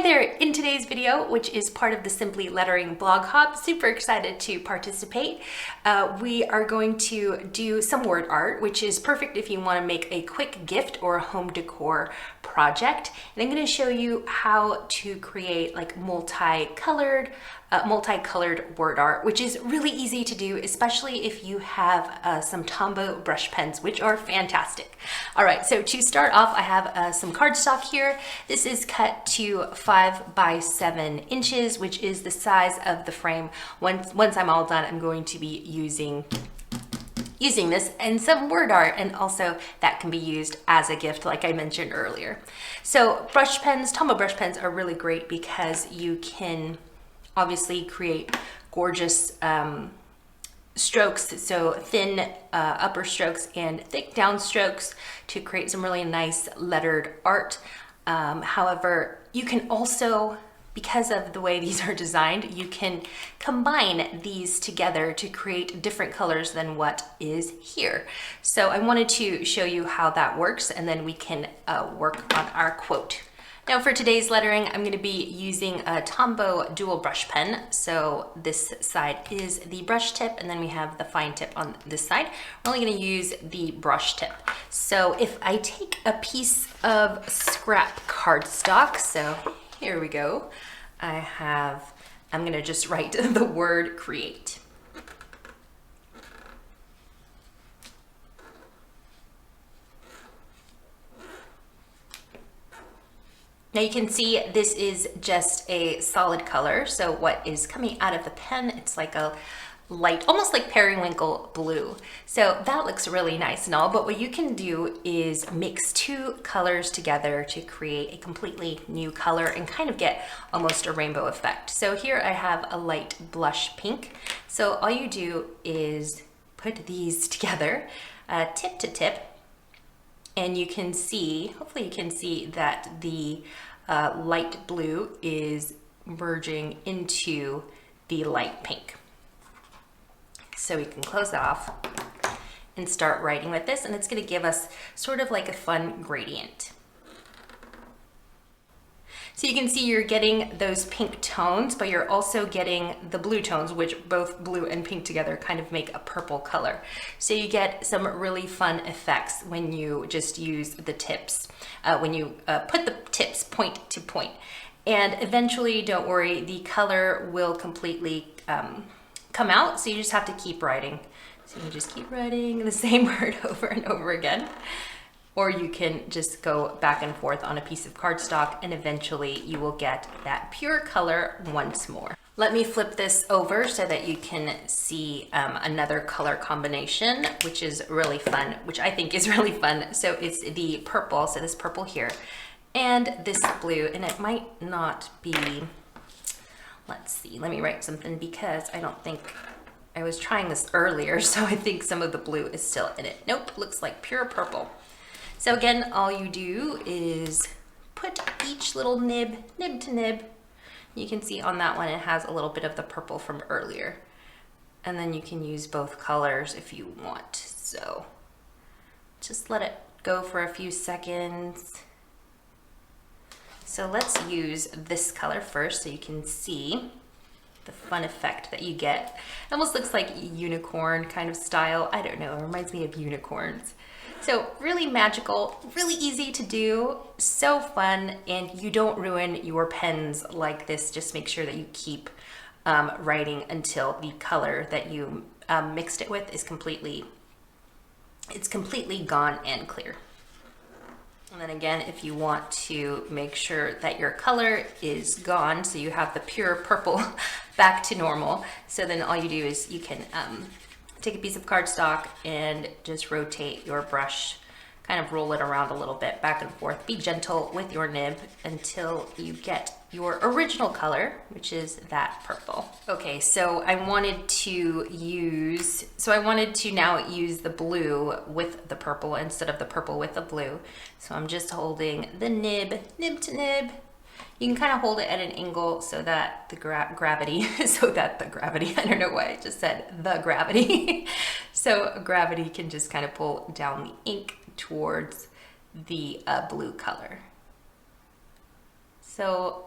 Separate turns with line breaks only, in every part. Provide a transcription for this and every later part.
Hi there! In today's video, which is part of the Simply Lettering blog hub, super excited to participate. We are going to do some word art, which is perfect if you want to make a quick gift or a home decor project. And I'm going to show you how to create like multicolored word art, which is really easy to do, especially if you have some Tombow Brush Pens, which are fantastic. All right, so to start off, I have some cardstock here. This is cut to 5 by 7 inches, which is the size of the frame. Once I'm all done, I'm going to be using this and some word art, and also that can be used as a gift like I mentioned earlier. So brush pens, Tombow brush pens are really great because you can obviously create gorgeous strokes, so thin upper strokes and thick down strokes to create some really nice lettered art. However, you can also, because of the way these are designed, you can combine these together to create different colors than what is here. So I wanted to show you how that works, and then we can work on our quote. Now for today's lettering, I'm going to be using a Tombow dual brush pen. So this side is the brush tip, and then we have the fine tip on this side. We're only going to use the brush tip. So if I take a piece of scrap cardstock, so here we go, I'm going to just write the word create. Now you can see this is just a solid color. So what is coming out of the pen, it's like a light, almost like periwinkle blue. So that looks really nice and all, but what you can do is mix two colors together to create a completely new color and kind of get almost a rainbow effect. So here I have a light blush pink. So all you do is put these together, tip to tip, and you can see, hopefully you can see that the light blue is merging into the light pink. So we can close that off and start writing with this, and it's going to give us sort of like a fun gradient. So you can see you're getting those pink tones, but you're also getting the blue tones, which both blue and pink together kind of make a purple color. So you get some really fun effects when you just use the tips, when you put the tips point to point. And eventually, don't worry, the color will completely come out, so you just have to keep writing. So you just keep writing the same word over and over again. Or you can just go back and forth on a piece of cardstock, and eventually you will get that pure color once more. Let me flip this over so that you can see another color combination, which is really fun, which I think is really fun. So it's the purple, so this purple here, and this blue, and it might not be, let's see, let me write something because I don't think, I was trying this earlier, so I think some of the blue is still in it. Nope, looks like pure purple. So again, all you do is put each little nib to nib. You can see on that one, it has a little bit of the purple from earlier. And then you can use both colors if you want. So just let it go for a few seconds. So let's use this color first so you can see the fun effect that you get. It almost looks like unicorn kind of style. I don't know, it reminds me of unicorns. So really magical, really easy to do, so fun, and you don't ruin your pens like this. Just make sure that you keep writing until the color that you mixed it with is completely gone and clear. And then again, if you want to make sure that your color is gone, so you have the pure purple back to normal, so then all you do is you can take a piece of cardstock and just rotate your brush, kind of roll it around a little bit back and forth. Be gentle with your nib until you get your original color, which is that purple. Okay, so I wanted to now use the blue with the purple instead of the purple with the blue. So I'm just holding the nib to nib. You can kind of hold it at an angle so that the gravity, I don't know why I just said the gravity. So gravity can just kind of pull down the ink towards the blue color. So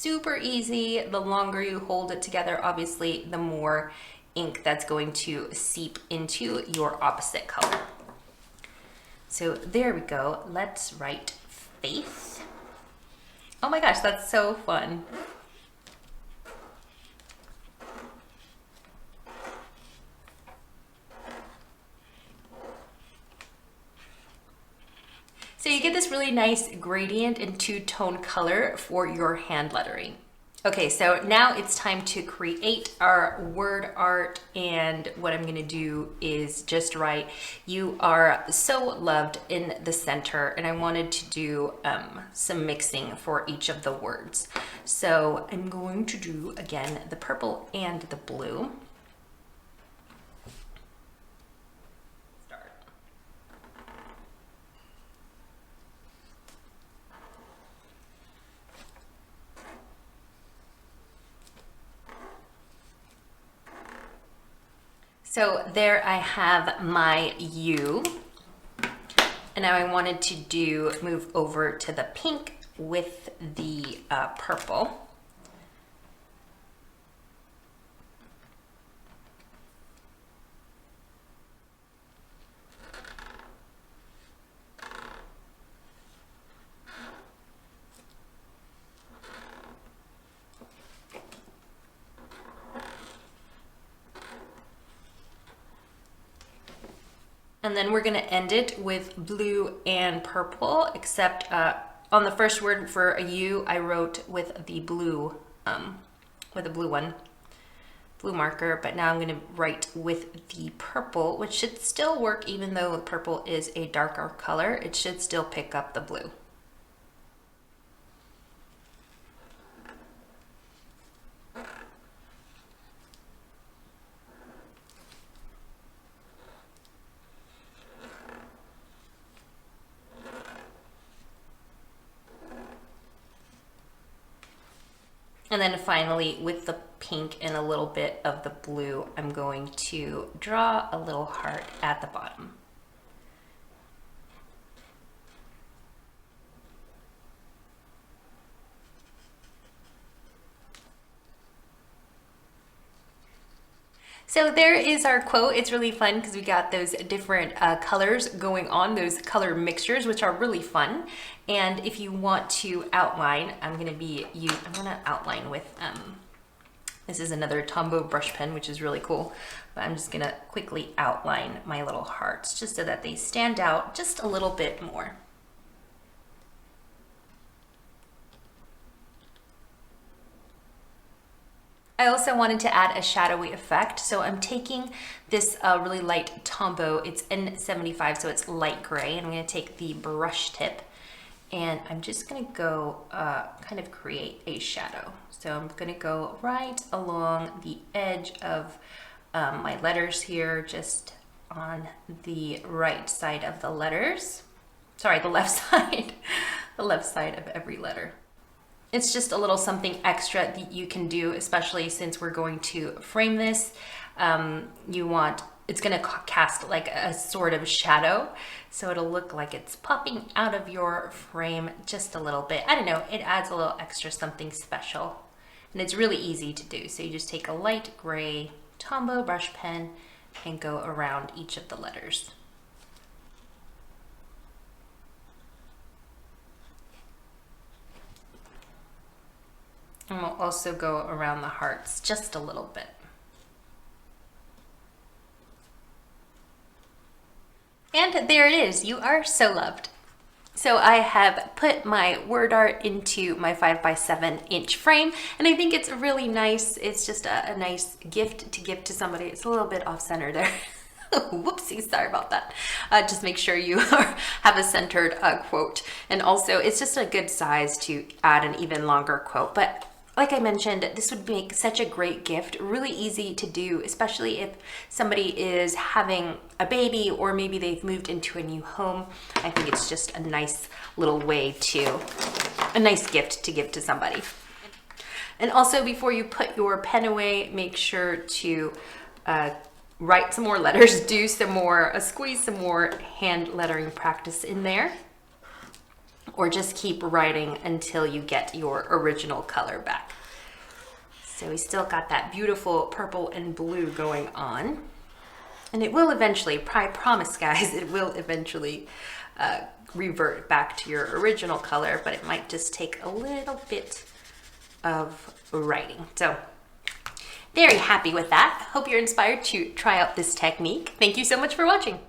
super easy. The longer you hold it together, obviously, the more ink that's going to seep into your opposite color. So there we go. Let's write face. Oh my gosh, that's so fun. So you get this really nice gradient and two-tone color for your hand lettering. Okay, so now it's time to create our word art, and what I'm gonna do is just write, "You are so loved" in the center, and I wanted to do some mixing for each of the words. So I'm going to do, again, the purple and the blue. So there I have my U, and now I wanted to move over to the pink with the purple. And then we're gonna end it with blue and purple, except on the first word for a U, I wrote with the blue, blue marker, but now I'm gonna write with the purple, which should still work even though the purple is a darker color. It should still pick up the blue. And then finally, with the pink and a little bit of the blue, I'm going to draw a little heart at the bottom. So there is our quote. It's really fun because we got those different colors going on, those color mixtures, which are really fun. And if you want to outline, I'm gonna outline with, this is another Tombow Brush Pen, which is really cool. But I'm just gonna quickly outline my little hearts just so that they stand out just a little bit more. I also wanted to add a shadowy effect, so I'm taking this really light Tombow. It's N75, so it's light gray, and I'm going to take the brush tip, and I'm just going to go kind of create a shadow. So I'm going to go right along the edge of my letters here, just on the right side of the letters. Sorry, the left side, the left side of every letter. It's just a little something extra that you can do, especially since we're going to frame this. It's gonna cast like a sort of shadow, so it'll look like it's popping out of your frame just a little bit. I don't know, it adds a little extra something special. And it's really easy to do. So you just take a light gray Tombow brush pen and go around each of the letters. And we'll also go around the hearts just a little bit. And there it is, you are so loved. So I have put my word art into my 5x7" frame, and I think it's really nice. It's just a nice gift to give to somebody. It's a little bit off center there. Whoopsie, sorry about that. Just make sure you have a centered quote. And also, it's just a good size to add an even longer quote. But like I mentioned, this would make such a great gift, really easy to do, especially if somebody is having a baby or maybe they've moved into a new home. I think it's just a nice little way a nice gift to give to somebody. And also, before you put your pen away, make sure to write some more letters, do some more, squeeze some more hand lettering practice in there. or just keep writing until you get your original color back. So we still got that beautiful purple and blue going on. And it will eventually, I promise guys, it will eventually revert back to your original color, but it might just take a little bit of writing. So very happy with that. Hope you're inspired to try out this technique. Thank you so much for watching.